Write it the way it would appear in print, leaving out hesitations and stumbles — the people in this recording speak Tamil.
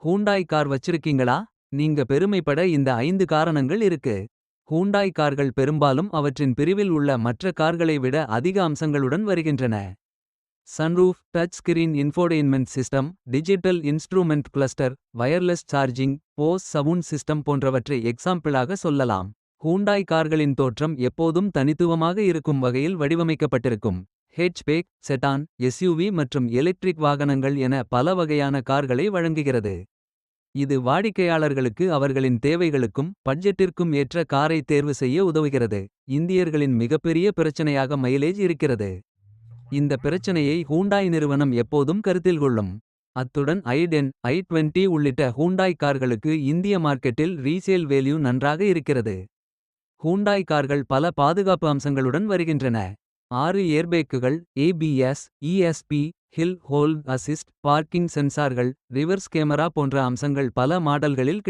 ஹூண்டாய் கார் வச்சிருக்கீங்களா? நீங்க பெருமைப்பட இந்த 5 காரணங்கள் இருக்கு. ஹூண்டாய் கார்கள் பெரும்பாலும் அவற்றின் பிரிவில் உள்ள மற்ற கார்களை விட அதிக அம்சங்களுடன் வருகின்றன. Sunroof, touch screen infotainment system, digital instrument cluster, wireless charging, Bose sound system போன்றவற்றை எக்ஸாம்பிளாக சொல்லலாம். ஹூண்டாய் கார்களின் தோற்றம் எப்போதும் தனித்துவமாக இருக்கும் வகையில் வடிவமைக்கப்பட்டிருக்கும். ஹேட்ச்பேக், செடான், எஸ்யூவி மற்றும் எலெக்ட்ரிக் வாகனங்கள் என பல வகையான கார்களை வழங்குகிறது. இது வாடிக்கையாளர்களுக்கு அவர்களின் தேவைகளுக்கும் பட்ஜெட்டிற்கும் ஏற்ற காரை தேர்வு செய்ய உதவுகிறது. இந்தியர்களின் மிகப்பெரிய பிரச்சனையாக மைலேஜ் இருக்கிறது. இந்த பிரச்சனையை ஹூண்டாய் நிறுவனம் எப்போதும் கருத்தில் கொள்ளும். அத்துடன் i10, i20 உள்ளிட்ட ஹூண்டாய் கார்களுக்கு இந்திய மார்க்கெட்டில் ரீசேல் வேல்யூ நன்றாக இருக்கிறது. ஹூண்டாய் கார்கள் பல பாதுகாப்பு அம்சங்களுடன் வருகின்றன. 6 ஏர்பேக்குகள், ABS, ESP, hill hold assist, parking சென்சார்கள், ரிவர்ஸ் கேமரா போன்ற அம்சங்கள் பல மாடல்களில்